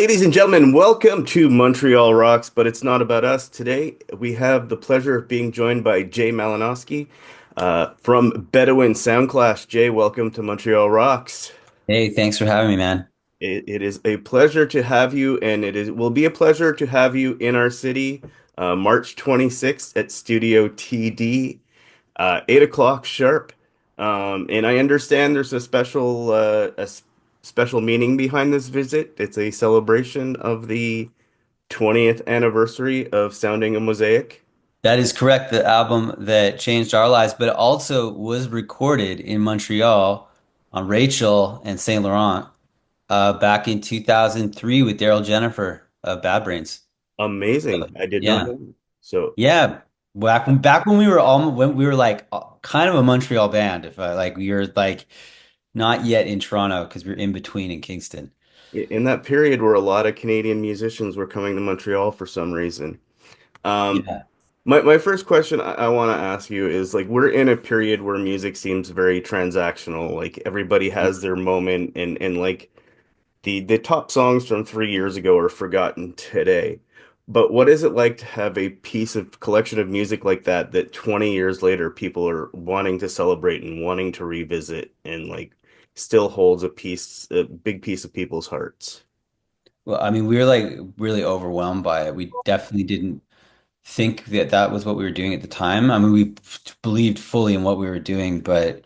Ladies and gentlemen, welcome to Montreal Rocks, but it's not about us. Today, we have the pleasure of being joined by Jay Malinowski from Bedouin Soundclash. Jay, welcome to Montreal Rocks. Hey, thanks for having me, man. It is a pleasure to have you, and will be a pleasure to have you in our city, March 26th at Studio TD, 8 o'clock sharp. And I understand there's a special meaning behind this visit. It's a celebration of the 20th anniversary of sounding a Mosaic. That is correct. The album that changed our lives, but it also was recorded in Montreal on Rachel and Saint Laurent back in 2003 with Darryl Jennifer of Bad Brains. Amazing. I did not Yeah. know. So, Yeah. Back when we were all when we were like kind of a Montreal band, if I like we were like not yet in Toronto because we were in between in Kingston. in that period where a lot of Canadian musicians were coming to Montreal for some reason. Um, Yeah. my first question I want to ask you is like we're in a period where music seems very transactional. Like everybody has their moment and like the top songs from 3 years ago are forgotten today. But what is it like to have a piece of collection of music like that 20 years later people are wanting to celebrate and wanting to revisit and like still holds a big piece of people's hearts? Well, I mean, we were like really overwhelmed by it. We definitely didn't think that that was what we were doing at the time. I mean, we believed fully in what we were doing, but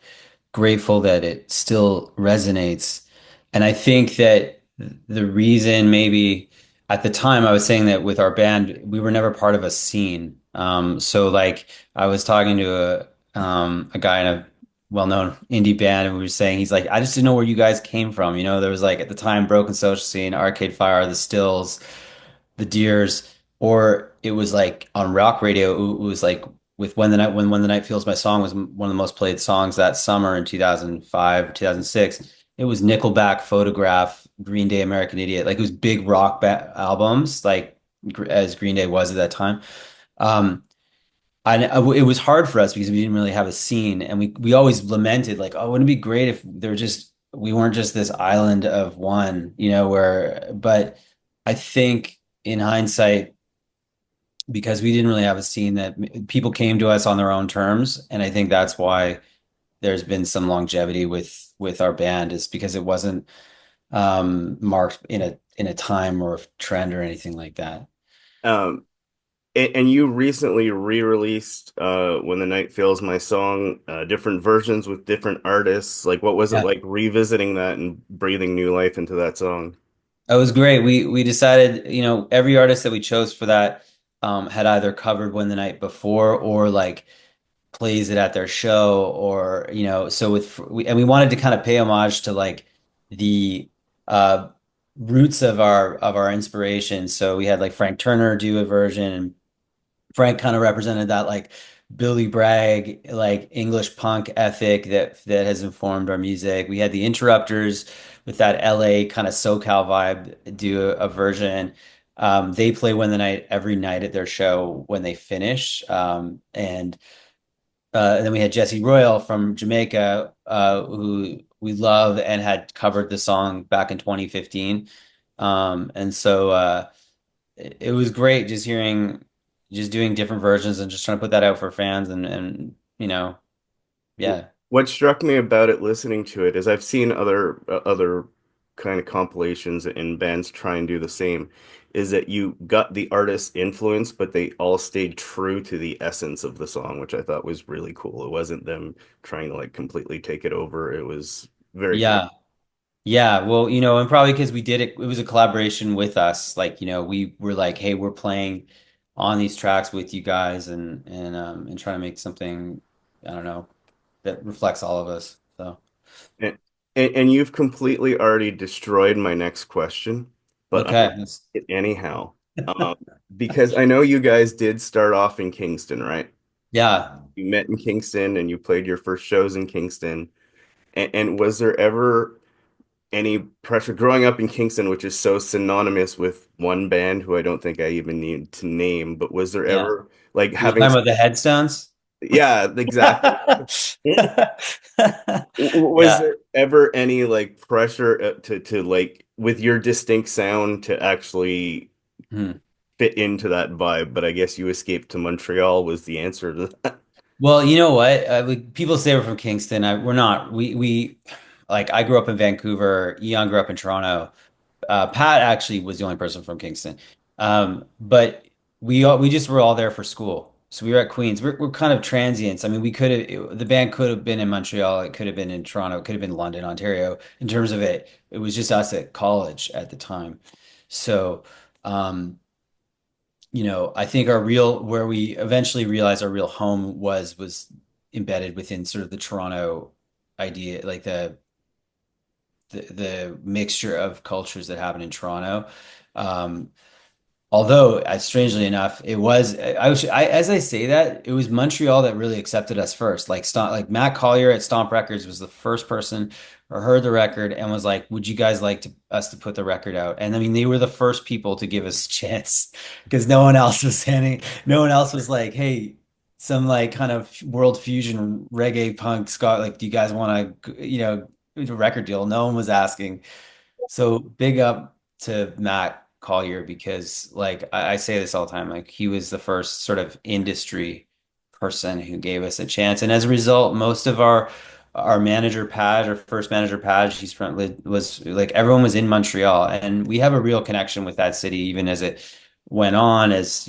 grateful that it still resonates. And I think that the reason maybe at the time I was saying that with our band, we were never part of a scene. So like I was talking to a guy in a well-known indie band and we were saying he's like, I just didn't know where you guys came from. You know, there was like at the time Broken Social Scene, Arcade Fire, The Stills, The Deers, or it was like on rock radio, it was like with When the Night Feels My Song was one of the most played songs that summer in 2005, 2006. It was Nickelback, Photograph, Green Day, American Idiot. Like it was big rock ba albums, like as Green Day was at that time. Um, it was hard for us because we didn't really have a scene, and we always lamented like, oh, wouldn't it be great if there were just we weren't just this island of one, you know, where. But I think in hindsight, because we didn't really have a scene that people came to us on their own terms, and I think that's why there's been some longevity with our band is because it wasn't marked in a time or a trend or anything like that. Um, and you recently re-released When the Night Fails My Song, different versions with different artists. Like what was it Yeah. like revisiting that and breathing new life into that song? It was great. We decided, you know, every artist that we chose for that had either covered When the Night Before or like plays it at their show or, you know, so and we wanted to kind of pay homage to like the uh roots of our inspiration. So we had like Frank Turner do a version and Frank kind of represented that like Billy Bragg, like English punk ethic that has informed our music. We had the Interrupters with that LA kind of SoCal vibe do a version. They play When the Night every night at their show when they finish. And then we had Jesse Royal from Jamaica, who we love and had covered the song back in 2015. And so it was great just hearing, just doing different versions and just trying to put that out for fans and you know, yeah, What struck me about it listening to it is I've seen other kind of compilations and bands try and do the same, is that you got the artist's influence, but they all stayed true to the essence of the song, which I thought was really cool. It wasn't them trying to like completely take it over. It was very cool. yeah, yeah. Well, you know, and probably because we did it, it was a collaboration with us. Like, you know, we were like, hey, we're playing on these tracks with you guys and trying to make something, I don't know, that reflects all of us. So, And, and you've completely already destroyed my next question, but I'm okay. gonna ask it anyhow. Um, because I know you guys did start off in Kingston, right? Yeah. You met in Kingston and you played your first shows in Kingston. And was there ever any pressure growing up in Kingston, which is so synonymous with one band who I don't think I even need to name, but was there Yeah. ever like You're having talking about the headstones? Yeah, exactly. Was Yeah. there ever any like pressure to like with your distinct sound to actually Hmm. fit into that vibe? But I guess you escaped to Montreal was the answer to that. Well, you know what? People say we're from Kingston. We're not. Like I grew up in Vancouver. Eon grew up in Toronto. Pat actually was the only person from Kingston. But we just were all there for school. So we were at Queens. We're kind of transients. I mean, the band could have been in Montreal. It could have been in Toronto. It could have been London, Ontario. In terms of it, it was just us at college at the time. So, um, I think where we eventually realized our real home was embedded within sort of the Toronto idea, like the mixture of cultures that happen in Toronto. Um, Although, strangely enough, as I say that, it was Montreal that really accepted us first. Like Matt Collier at Stomp Records was the first person who heard the record and was like, "Would you guys like us to put the record out?" And I mean, they were the first people to give us a chance because no one else was like, "Hey, some like kind of world fusion reggae punk ska, like, do you guys want to, a record deal?" No one was asking. So big up to Matt Collier because like I say this all the time, like he was the first sort of industry person who gave us a chance. And as a result, most of our manager Page, our first manager Page, he's from was like everyone was in Montreal. And we have a real connection with that city, even as it went on, as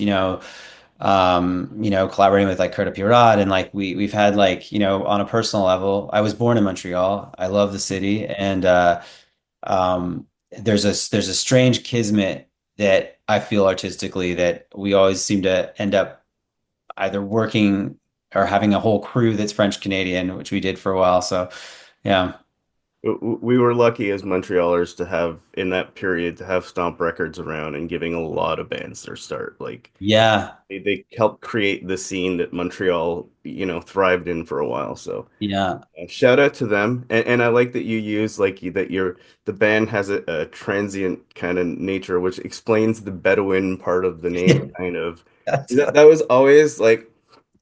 collaborating with like Curtis Pirot and like we've had like, on a personal level, I was born in Montreal. I love the city and there's a strange kismet that I feel artistically that we always seem to end up either working or having a whole crew that's French Canadian, which we did for a while. So yeah. We were lucky as Montrealers to have in that period to have Stomp Records around and giving a lot of bands their start. Like Yeah. they helped create the scene that Montreal, thrived in for a while. So Yeah. shout out to them. And I like that you use like that the band has a transient kind of nature, which explains the Bedouin part of the name, kind of. That was always like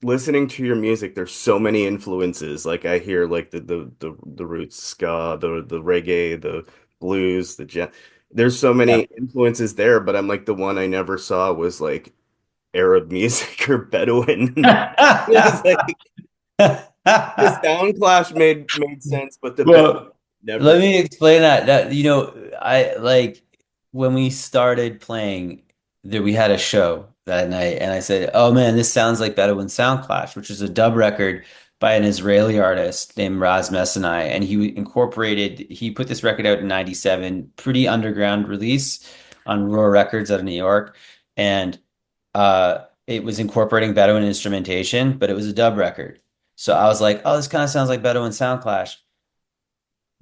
listening to your music. There's so many influences. Like I hear like the roots ska, the reggae, the blues, the jazz. There's so Yeah. many influences there, but I'm like the one I never saw was like Arab music or Bedouin. It was like the sound clash made sense, but the Bedouin Well, never. let me explain that. I like when we started playing that we had a show that night, and I said, "Oh man, this sounds like Bedouin Soundclash," which is a dub record by an Israeli artist named Raz Messenai, and he put this record out in '97, pretty underground release on Roar Records out of New York, and it was incorporating Bedouin instrumentation, but it was a dub record. So I was like, "Oh, this kind of sounds like Bedouin Soundclash."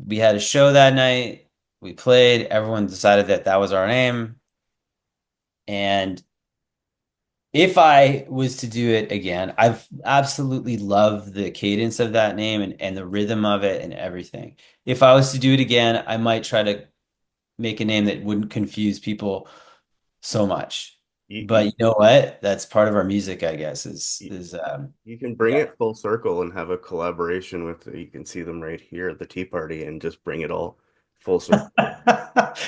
We had a show that night. We played. Everyone decided that that was our name. And if I was to do it again, I've absolutely loved the cadence of that name and the rhythm of it and everything. If I was to do it again, I might try to make a name that wouldn't confuse people so much. You, But you, you know what? That's part of our music, I guess, is you is you can bring yeah. it full circle and have a collaboration with. You can see them right here at the Tea Party and just bring it all full circle.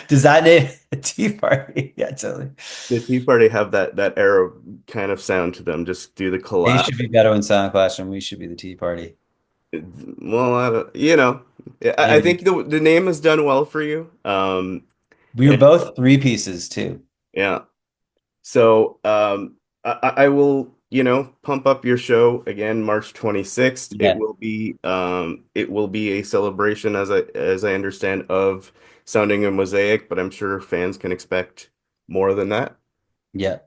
Does that name a tea party? Yeah, totally. The Tea Party have that Arab kind of sound to them. Just do the They collab. should be Bedouin Sound Clash and we should be the Tea Party. Well, I Maybe. think the name has done well for you. We were And both three pieces too. yeah. So I will, pump up your show again, March 26th. Yeah. It will be a celebration as I understand of Sounding a Mosaic, but I'm sure fans can expect more than that. Yeah.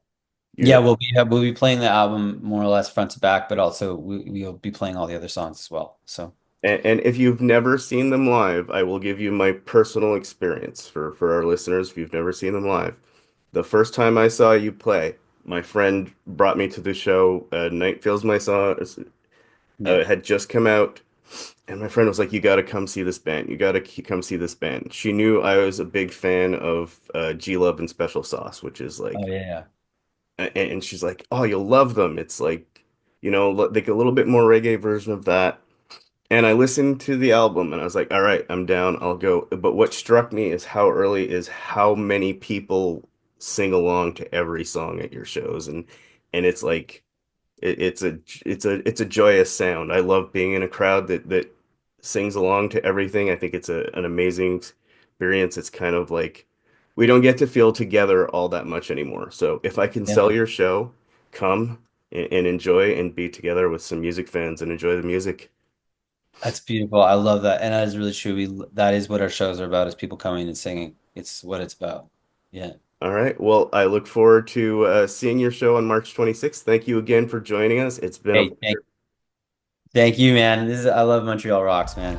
You Yeah, know, we'll be playing the album more or less front to back, but also we'll be playing all the other songs as well. So and if you've never seen them live, I will give you my personal experience for our listeners if you've never seen them live. The first time I saw you play, my friend brought me to the show. Night Feels My Song yeah. had just come out. And my friend was like, "You got to come see this band. You got to come see this band." She knew I was a big fan of G Love and Special Sauce, which is Oh like, yeah, and she's like, "Oh, you'll love them." It's like like a little bit more reggae version of that. And I listened to the album and I was like, all right, I'm down, I'll go. But what struck me is how many people sing along to every song at your shows. And it's like it's a joyous sound. I love being in a crowd that sings along to everything. I think it's an amazing experience. It's kind of like we don't get to feel together all that much anymore. So if I can sell Yeah. your show, come and enjoy and be together with some music fans and enjoy the music. That's beautiful. I love that. And that is really true. That is what our shows are about, is people coming and singing. It's what it's about. Yeah. All right. Well, I look forward to seeing your show on March 26th. Thank you again for joining us. It's been a Hey, thank you, man. I love Montreal rocks, man.